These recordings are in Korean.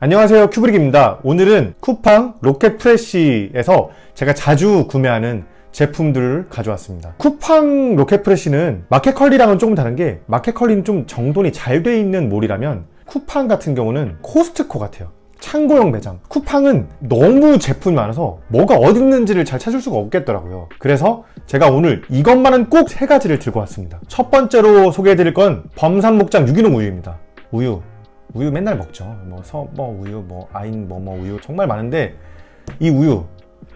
안녕하세요, 큐브릭입니다. 오늘은 쿠팡 로켓프레쉬에서 제가 자주 구매하는 제품들을 가져왔습니다. 쿠팡 로켓프레쉬는 마켓컬리랑은 조금 다른 게, 마켓컬리는 좀 정돈이 잘 돼 있는 몰이라면 쿠팡 같은 경우는 코스트코 같아요. 창고형 매장. 쿠팡은 너무 제품이 많아서 뭐가 어디 있는지를 잘 찾을 수가 없겠더라고요. 그래서 제가 오늘 이것만은 꼭 3가지를 들고 왔습니다. 첫 번째로 소개해드릴 건 범산목장 유기농 우유입니다. 우유 맨날 먹죠. 우유, 아인 우유 정말 많은데, 이 우유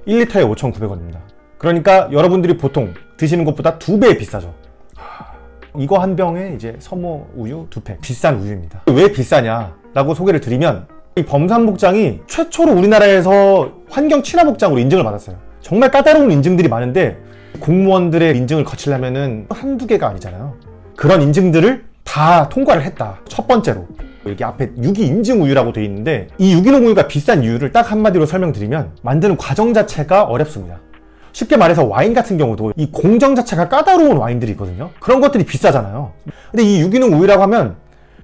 1리터에 5,900원입니다. 그러니까 여러분들이 보통 드시는 것보다 2배 비싸죠. 이거 한 병에 이제 서모 우유 2팩. 비싼 우유입니다. 왜 비싸냐 라고 소개를 드리면, 이 범산목장이 최초로 우리나라에서 환경 친화 목장으로 인증을 받았어요. 정말 까다로운 인증들이 많은데 공무원들의 인증을 거치려면은 한두 개가 아니잖아요. 그런 인증들을 다 통과를 했다. 첫 번째로, 여기 앞에 유기 인증 우유라고 되어 있는데, 이 유기농 우유가 비싼 이유를 딱 한마디로 설명드리면, 만드는 과정 자체가 어렵습니다. 쉽게 말해서 와인 같은 경우도 이 공정 자체가 까다로운 와인들이 있거든요. 그런 것들이 비싸잖아요. 근데 이 유기농 우유라고 하면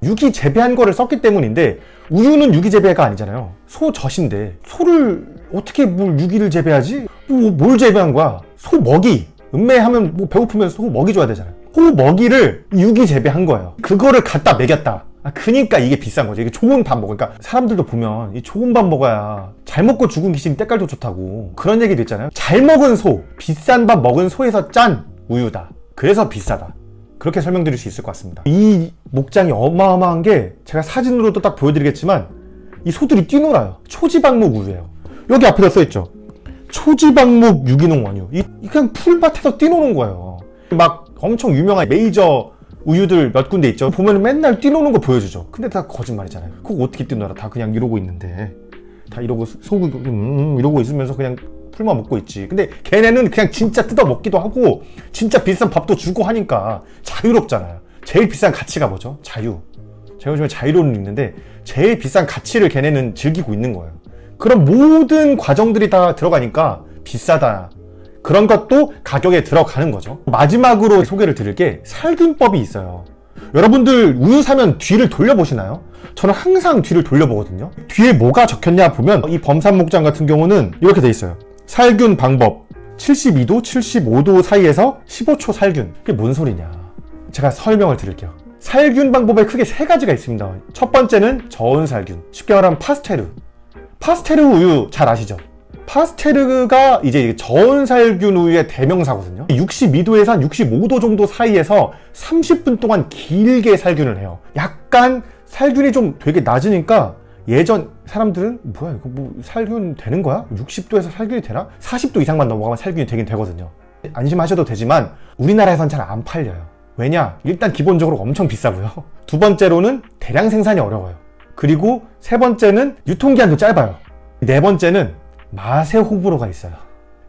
유기 재배한 거를 썼기 때문인데, 우유는 유기 재배가 아니잖아요. 소젖인데 소를 어떻게 뭘 유기를 재배하지? 뭘 재배한 거야? 소 먹이. 음매하면 배고프면 소 먹이 줘야 되잖아요. 소 먹이를 유기 재배한 거예요. 그거를 갖다 먹였다. 그니까 이게 비싼 거죠. 이게 좋은 밥 먹으니까, 사람들도 보면 이 좋은 밥 먹어야 잘 먹고 죽은 귀신이 때깔도 좋다고 그런 얘기도 있잖아요. 잘 먹은 소, 비싼 밥 먹은 소에서 짠 우유다. 그래서 비싸다. 그렇게 설명드릴 수 있을 것 같습니다. 이 목장이 어마어마한 게, 제가 사진으로도 딱 보여드리겠지만 이 소들이 뛰놀아요. 초지방목 우유예요. 여기 앞에다 써있죠. 초지방목 유기농 원유. 이 그냥 풀밭에서 뛰노는 거예요. 막 엄청 유명한 메이저 우유들 몇 군데 있죠. 보면 맨날 뛰노는 거 보여주죠. 근데 다 거짓말이잖아요. 그거 어떻게 뛰놀아? 다 그냥 이러고 있는데, 다 이러고 이러고 있으면서 그냥 풀만 먹고 있지. 근데 걔네는 그냥 진짜 뜯어 먹기도 하고 진짜 비싼 밥도 주고 하니까 자유롭잖아요. 제일 비싼 가치가 뭐죠? 자유. 제가 요즘에 자유로는 있는데, 제일 비싼 가치를 걔네는 즐기고 있는 거예요. 그런 모든 과정들이 다 들어가니까 비싸다. 그런 것도 가격에 들어가는 거죠. 마지막으로 소개를 드릴 게 살균법이 있어요. 여러분들 우유 사면 뒤를 돌려보시나요? 저는 항상 뒤를 돌려보거든요. 뒤에 뭐가 적혔냐 보면, 이 범산목장 같은 경우는 이렇게 돼 있어요. 살균 방법 72도, 75도 사이에서 15초 살균. 이게 뭔 소리냐? 제가 설명을 드릴게요. 살균 방법에 크게 3가지가 있습니다. 첫 번째는 저온 살균. 쉽게 말하면 파스테르 우유 잘 아시죠? 파스테르가 이제 저온 살균 우유의 대명사거든요. 62도에서 한 65도 정도 사이에서 30분 동안 길게 살균을 해요. 약간 살균이 좀 되게 낮으니까, 예전 사람들은 뭐야 이거 살균 되는 거야? 60도에서 살균이 되나? 40도 이상만 넘어가면 살균이 되긴 되거든요. 안심하셔도 되지만 우리나라에선 잘 안 팔려요. 왜냐? 일단 기본적으로 엄청 비싸고요. 두 번째로는 대량 생산이 어려워요. 그리고 세 번째는 유통기한도 짧아요. 네 번째는 맛의 호불호가 있어요.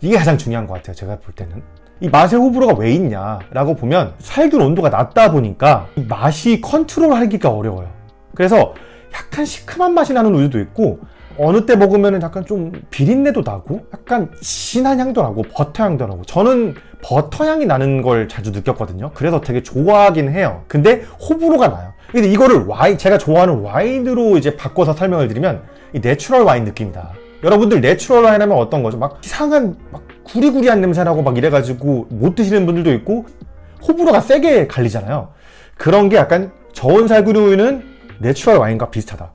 이게 가장 중요한 것 같아요, 제가 볼 때는. 이 맛의 호불호가 왜 있냐라고 보면, 살균 온도가 낮다 보니까 이 맛이 컨트롤하기가 어려워요. 그래서 약간 시큼한 맛이 나는 우유도 있고, 어느 때 먹으면 약간 좀 비린내도 나고 약간 진한 향도 나고 버터 향도 나고, 저는 버터 향이 나는 걸 자주 느꼈거든요. 그래서 되게 좋아하긴 해요. 근데 호불호가 나요. 근데 이거를 제가 좋아하는 와인으로 이제 바꿔서 설명을 드리면, 이 내추럴 와인 느낌이다. 여러분들 내추럴 와인 하면 어떤 거죠? 막 이상한 구리구리한 냄새 나고 막 이래가지고 못 드시는 분들도 있고, 호불호가 세게 갈리잖아요. 그런 게 약간 저온 살균 우유는 내추럴 와인과 비슷하다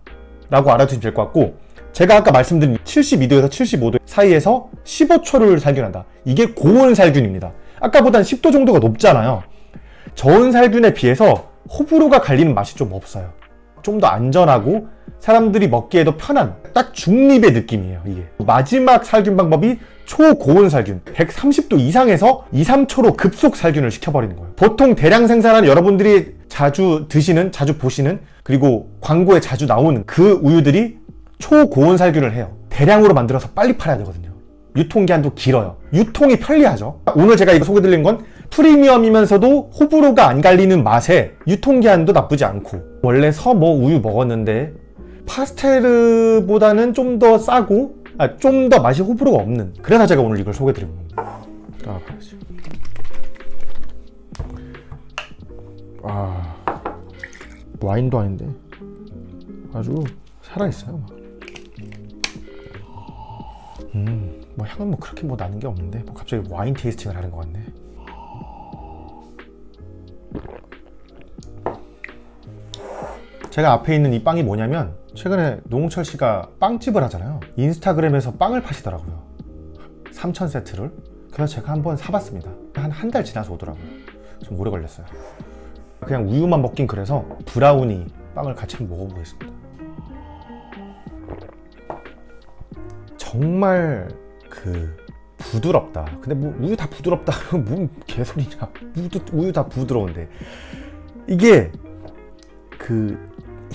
라고 알아두시면 될 것 같고, 제가 아까 말씀드린 72도에서 75도 사이에서 15초를 살균한다. 이게 고온 살균입니다. 아까보단 10도 정도가 높잖아요. 저온 살균에 비해서 호불호가 갈리는 맛이 좀 없어요. 좀 더 안전하고 사람들이 먹기에도 편한, 딱 중립의 느낌이에요. 이게 마지막 살균 방법이 초고온 살균, 130도 이상에서 2, 3초로 급속 살균을 시켜버리는 거예요. 보통 대량 생산하는, 여러분들이 자주 드시는, 자주 보시는, 그리고 광고에 자주 나오는 그 우유들이 초고온 살균을 해요. 대량으로 만들어서 빨리 팔아야 되거든요. 유통기한도 길어요. 유통이 편리하죠. 오늘 제가 이거 소개드린 건 프리미엄이면서도 호불호가 안 갈리는 맛에 유통기한도 나쁘지 않고, 원래 서모 우유 먹었는데 파스테르보다는 좀 더 싸고, 좀 더 맛이 호불호가 없는, 그래서 제가 오늘 이걸 소개드린 겁니다. 와인도 아닌데 아주 살아있어요. 막. 뭐 향은 뭐 그렇게 뭐 나는 게 없는데 뭐 갑자기 와인 테이스팅을 하는 것 같네. 제가 앞에 있는 이 빵이 뭐냐면 최근에 노홍철 씨가 빵집을 하잖아요. 인스타그램에서 빵을 파시더라고요. 3,000세트를. 그래서 제가 한번 사봤습니다. 한 달 지나서 오더라고요. 좀 오래 걸렸어요. 그냥 우유만 먹긴 그래서 브라우니 빵을 같이 한번 먹어보겠습니다. 정말 부드럽다. 근데 뭐 우유 다 부드럽다. 뭔 개소리냐. 우유 다 부드러운데 이게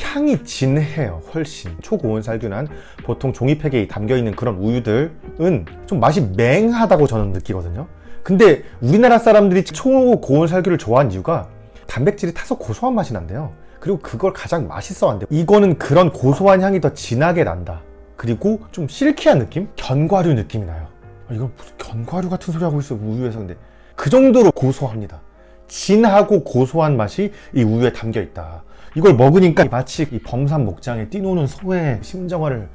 향이 진해요. 훨씬 초고온 살균한 보통 종이팩에 담겨있는 그런 우유들은 좀 맛이 맹하다고 저는 느끼거든요. 근데 우리나라 사람들이 초고온 살균을 좋아하는 이유가 단백질이 타서 고소한 맛이 난대요. 그리고 그걸 가장 맛있어 한대요. 이거는 그런 고소한 향이 더 진하게 난다. 그리고 좀 실키한 느낌? 견과류 느낌이 나요. 이건 무슨 견과류 같은 소리 하고 있어 우유에서. 근데 그 정도로 고소합니다. 진하고 고소한 맛이 이 우유에 담겨 있다. 이걸 먹으니까 마치 이 범산 목장에 뛰노는 소의 심정을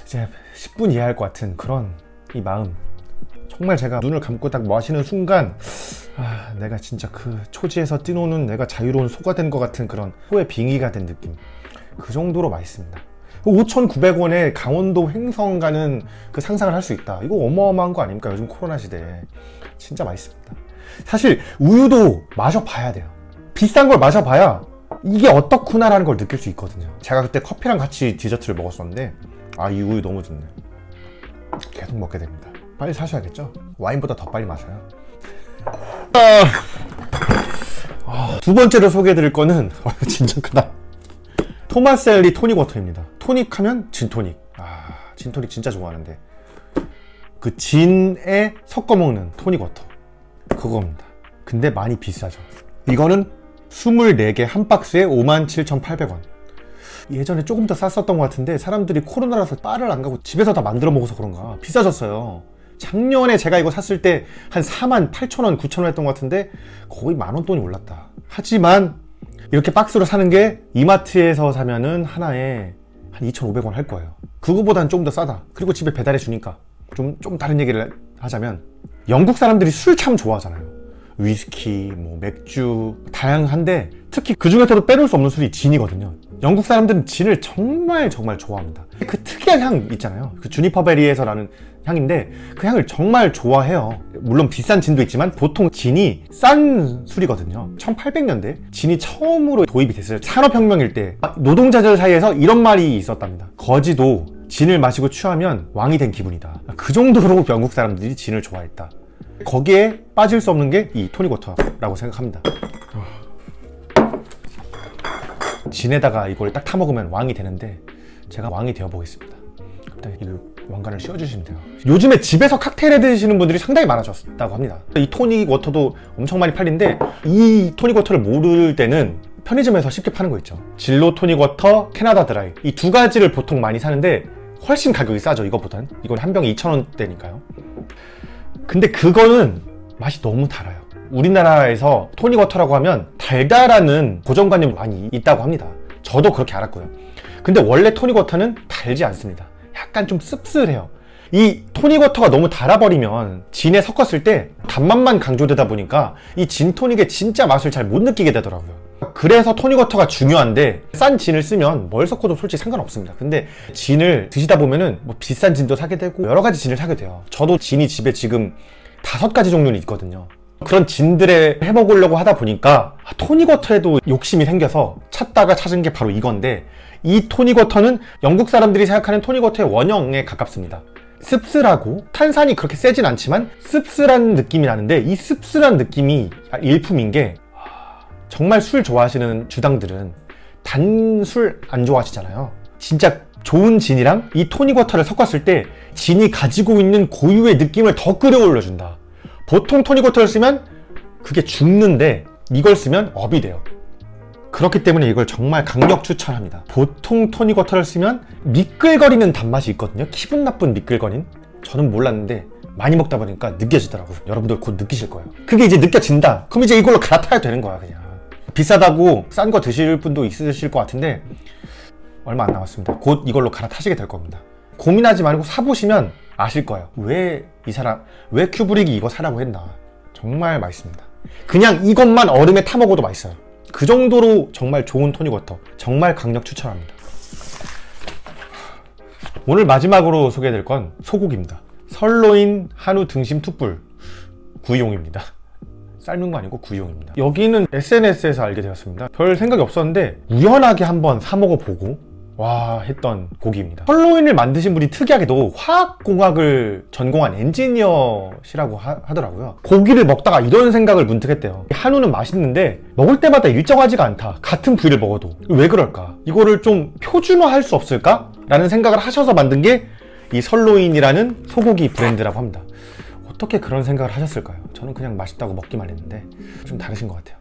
이제 10분 이해할 것 같은 그런 이 마음. 정말 제가 눈을 감고 딱 마시는 순간 내가 진짜 그 초지에서 뛰노는 내가 자유로운 소가 된 것 같은 그런 소의 빙의가 된 느낌. 그 정도로 맛있습니다. 5,900원에 강원도 횡성 가는 그 상상을 할 수 있다. 이거 어마어마한 거 아닙니까? 요즘 코로나 시대에. 진짜 맛있습니다. 사실 우유도 마셔봐야 돼요. 비싼 걸 마셔봐야 이게 어떻구나라는 걸 느낄 수 있거든요. 제가 그때 커피랑 같이 디저트를 먹었었는데 이 우유 너무 좋네. 계속 먹게 됩니다. 빨리 사셔야겠죠? 와인보다 더 빨리 마셔요. 두 번째로 소개해드릴 거는 진짜 크다. 토마셀리 토닉 워터입니다. 토닉하면 진토닉. 진토닉 진짜 좋아하는데 그 진에 섞어 먹는 토닉 워터 그겁니다. 근데 많이 비싸죠. 이거는 24개 한 박스에 57,800원. 예전에 조금 더 쌌었던 것 같은데 사람들이 코로나라서 바를 안 가고 집에서 다 만들어 먹어서 그런가 비싸졌어요. 작년에 제가 이거 샀을 때 한 48,000원, 9,000원 했던 것 같은데 거의 만원 돈이 올랐다. 하지만 이렇게 박스로 사는 게 이마트에서 사면은 하나에 한 2,500원 할 거예요. 그거보다는 조금 더 싸다. 그리고 집에 배달해 주니까. 좀 다른 얘기를 하자면 영국 사람들이 술 참 좋아하잖아요. 위스키, 뭐 맥주 다양한데 특히 그 중에서도 빼놓을 수 없는 술이 진이거든요. 영국 사람들은 진을 정말 좋아합니다. 그 특이한 향 있잖아요. 그 주니퍼베리에서 나는 향인데 그 향을 정말 좋아해요. 물론 비싼 진도 있지만 보통 진이 싼 술이거든요. 1800년대 진이 처음으로 도입이 됐어요. 산업혁명일 때 노동자들 사이에서 이런 말이 있었답니다. 거지도 진을 마시고 취하면 왕이 된 기분이다. 그 정도로 영국 사람들이 진을 좋아했다. 거기에 빠질 수 없는 게 이 토닉 워터라고 생각합니다. 진에다가 이걸 딱 타먹으면 왕이 되는데 제가 왕이 되어보겠습니다. 일단 이 왕관을 씌워주시면 돼요. 요즘에 집에서 칵테일 해 드시는 분들이 상당히 많아졌다고 합니다. 이 토닉 워터도 엄청 많이 팔리는데 이 토닉 워터를 모를 때는 편의점에서 쉽게 파는 거 있죠. 진로 토닉 워터, 캐나다 드라이 이 두 가지를 보통 많이 사는데 훨씬 가격이 싸죠. 이거보단. 이건 한 병에 2,000원대니까요. 근데 그거는 맛이 너무 달아요. 우리나라에서 토닉 워터라고 하면 달달하는 고정관념이 많이 있다고 합니다. 저도 그렇게 알았고요. 근데 원래 토닉 워터는 달지 않습니다. 약간 좀 씁쓸해요. 이 토닉 워터가 너무 달아버리면 진에 섞었을 때 단맛만 강조되다 보니까 이 진 토닉의 진짜 맛을 잘 못 느끼게 되더라고요. 그래서 토닉 워터가 중요한데 싼 진을 쓰면 뭘 섞어도 솔직히 상관없습니다. 근데 진을 드시다 보면은 뭐 비싼 진도 사게 되고 여러 가지 진을 사게 돼요. 저도 진이 집에 지금 5가지 종류는 있거든요. 그런 진들에 해먹으려고 하다 보니까 토닉 워터에도 욕심이 생겨서 찾다가 찾은 게 바로 이건데 이 토닉 워터는 영국 사람들이 생각하는 토닉 워터의 원형에 가깝습니다. 씁쓸하고 탄산이 그렇게 세진 않지만 씁쓸한 느낌이 나는데 이 씁쓸한 느낌이 일품인 게 정말 술 좋아하시는 주당들은 단 술 안 좋아하시잖아요. 진짜 좋은 진이랑 이 토닉 워터를 섞었을 때 진이 가지고 있는 고유의 느낌을 더 끌어올려준다. 보통 토닉 워터를 쓰면 그게 죽는데 이걸 쓰면 업이 돼요. 그렇기 때문에 이걸 정말 강력 추천합니다. 보통 토닉 워터를 쓰면 미끌거리는 단맛이 있거든요. 기분 나쁜 미끌거린. 저는 몰랐는데 많이 먹다 보니까 느껴지더라고요. 여러분들 곧 느끼실 거예요. 그게 이제 느껴진다. 그럼 이제 이걸로 갈아타야 되는 거야 그냥. 비싸다고 싼 거 드실 분도 있으실 것 같은데 얼마 안 남았습니다. 곧 이걸로 갈아타시게 될 겁니다. 고민하지 말고 사보시면 아실 거예요. 왜 큐브릭이 이거 사라고 했나. 정말 맛있습니다. 그냥 이것만 얼음에 타 먹어도 맛있어요. 그 정도로 정말 좋은 토닉워터. 정말 강력 추천합니다. 오늘 마지막으로 소개해드릴 건 소고기입니다. 설로인 한우 등심 툭불 구이용입니다. 삶은 거 아니고 구이용입니다. 여기는 SNS에서 알게 되었습니다. 별 생각이 없었는데 우연하게 한번 사 먹어보고 와 했던 고기입니다. 설로인을 만드신 분이 특이하게도 화학공학을 전공한 엔지니어시라고 하더라고요. 고기를 먹다가 이런 생각을 문득 했대요. 한우는 맛있는데 먹을 때마다 일정하지가 않다. 같은 부위를 먹어도. 왜 그럴까? 이거를 좀 표준화할 수 없을까? 라는 생각을 하셔서 만든 게 이 설로인이라는 소고기 브랜드라고 합니다. 어떻게 그런 생각을 하셨을까요? 저는 그냥 맛있다고 먹기만 했는데 좀 다르신 것 같아요.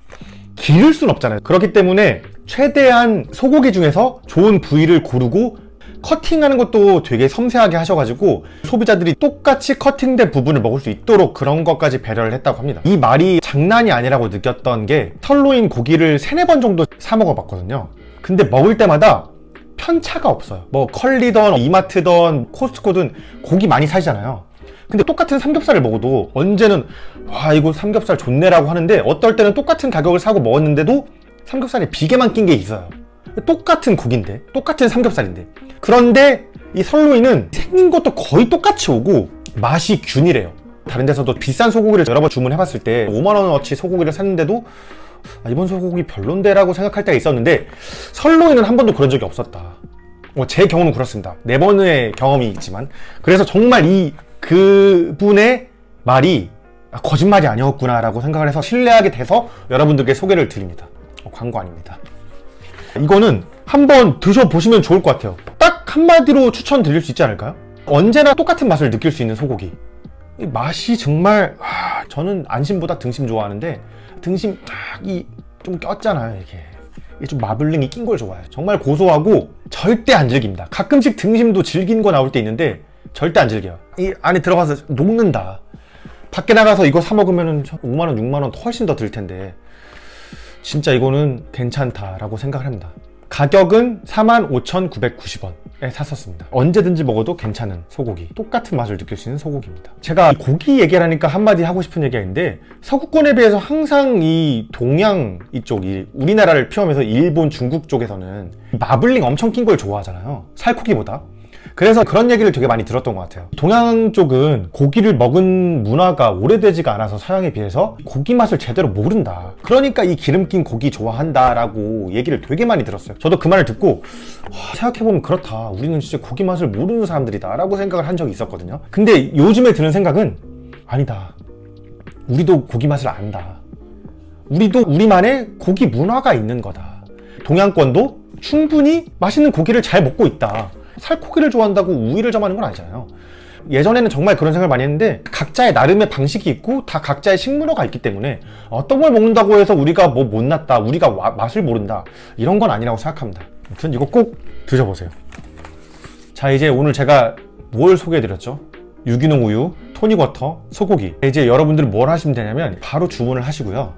기를 순 없잖아요. 그렇기 때문에 최대한 소고기 중에서 좋은 부위를 고르고 커팅하는 것도 되게 섬세하게 하셔가지고 소비자들이 똑같이 커팅된 부분을 먹을 수 있도록 그런 것까지 배려를 했다고 합니다. 이 말이 장난이 아니라고 느꼈던 게 설로인 고기를 3-4번 정도 사 먹어봤거든요. 근데 먹을 때마다 편차가 없어요. 뭐 컬리든 이마트든 코스트코든 고기 많이 사시잖아요. 근데 똑같은 삼겹살을 먹어도 언제는 와 이거 삼겹살 좋네라고 하는데 어떨 때는 똑같은 가격을 사고 먹었는데도 삼겹살에 비계만 낀 게 있어요. 똑같은 고기인데 똑같은 삼겹살인데. 그런데 이 설로인은 생긴 것도 거의 똑같이 오고 맛이 균일해요. 다른 데서도 비싼 소고기를 여러 번 주문해봤을 때 5만원어치 소고기를 샀는데도 이번 소고기 별론데 라고 생각할 때가 있었는데 설로인은 한 번도 그런 적이 없었다. 제 경우는 그렇습니다. 4번의 경험이 있지만. 그래서 정말 그분의 말이 거짓말이 아니었구나 라고 생각을 해서 신뢰하게 돼서 여러분들께 소개를 드립니다. 광고 아닙니다. 이거는 한번 드셔보시면 좋을 것 같아요. 딱 한마디로 추천드릴 수 있지 않을까요? 언제나 똑같은 맛을 느낄 수 있는 소고기. 이 맛이 정말 저는 안심보다 등심 좋아하는데 등심 좀 꼈잖아요. 이게 좀 마블링이 낀 걸 좋아해요. 정말 고소하고 절대 안 질깁니다. 가끔씩 등심도 질긴 거 나올 때 있는데 절대 안 질겨요. 이 안에 들어가서 녹는다. 밖에 나가서 이거 사 먹으면 5만원, 6만원 훨씬 더 들 텐데 진짜 이거는 괜찮다라고 생각을 합니다. 가격은 45,990원에 샀었습니다. 언제든지 먹어도 괜찮은 소고기, 똑같은 맛을 느낄 수 있는 소고기입니다. 제가 고기 얘기를 하니까 한마디 하고 싶은 얘기가 있는데 서구권에 비해서 항상 이 동양 이쪽이 우리나라를 포함해서 일본, 중국 쪽에서는 마블링 엄청 낀 걸 좋아하잖아요. 살코기보다. 그래서 그런 얘기를 되게 많이 들었던 것 같아요. 동양 쪽은 고기를 먹은 문화가 오래되지가 않아서 서양에 비해서 고기 맛을 제대로 모른다. 그러니까 이 기름낀 고기 좋아한다 라고 얘기를 되게 많이 들었어요. 저도 그 말을 듣고 생각해보면 그렇다. 우리는 진짜 고기 맛을 모르는 사람들이다 라고 생각을 한 적이 있었거든요. 근데 요즘에 드는 생각은 아니다. 우리도 고기 맛을 안다. 우리도 우리만의 고기 문화가 있는 거다. 동양권도 충분히 맛있는 고기를 잘 먹고 있다. 살코기를 좋아한다고 우위를 점하는 건 아니잖아요. 예전에는 정말 그런 생각을 많이 했는데 각자의 나름의 방식이 있고 다 각자의 식문화가 있기 때문에 어떤 걸 먹는다고 해서 우리가 뭐 못났다, 우리가 맛을 모른다 이런 건 아니라고 생각합니다. 아무튼 이거 꼭 드셔보세요. 자, 이제 오늘 제가 뭘 소개해드렸죠? 유기농 우유, 토닉워터, 소고기. 이제 여러분들은 뭘 하시면 되냐면 바로 주문을 하시고요.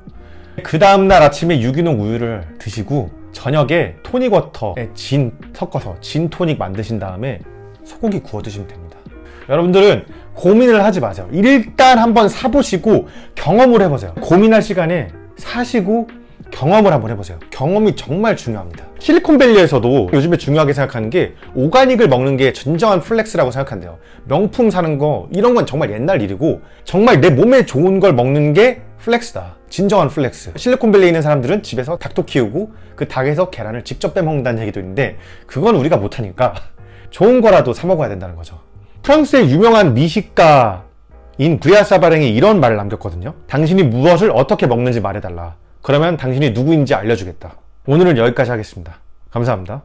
그 다음날 아침에 유기농 우유를 드시고 저녁에 토닉워터에 진 섞어서 진 토닉 만드신 다음에 소고기 구워 드시면 됩니다. 여러분들은 고민을 하지 마세요. 일단 한번 사보시고 경험을 해보세요. 고민할 시간에 사시고 경험을 한번 해보세요. 경험이 정말 중요합니다. 실리콘밸리에서도 요즘에 중요하게 생각하는 게 오가닉을 먹는 게 진정한 플렉스라고 생각한대요. 명품 사는 거 이런 건 정말 옛날 일이고 정말 내 몸에 좋은 걸 먹는 게 플렉스다. 진정한 플렉스. 실리콘밸리에 있는 사람들은 집에서 닭도 키우고 그 닭에서 계란을 직접 빼먹는다는 얘기도 있는데 그건 우리가 못하니까 좋은 거라도 사 먹어야 된다는 거죠. 프랑스의 유명한 미식가인 브리아 사바랭이 이런 말을 남겼거든요. 당신이 무엇을 어떻게 먹는지 말해달라. 그러면 당신이 누구인지 알려주겠다. 오늘은 여기까지 하겠습니다. 감사합니다.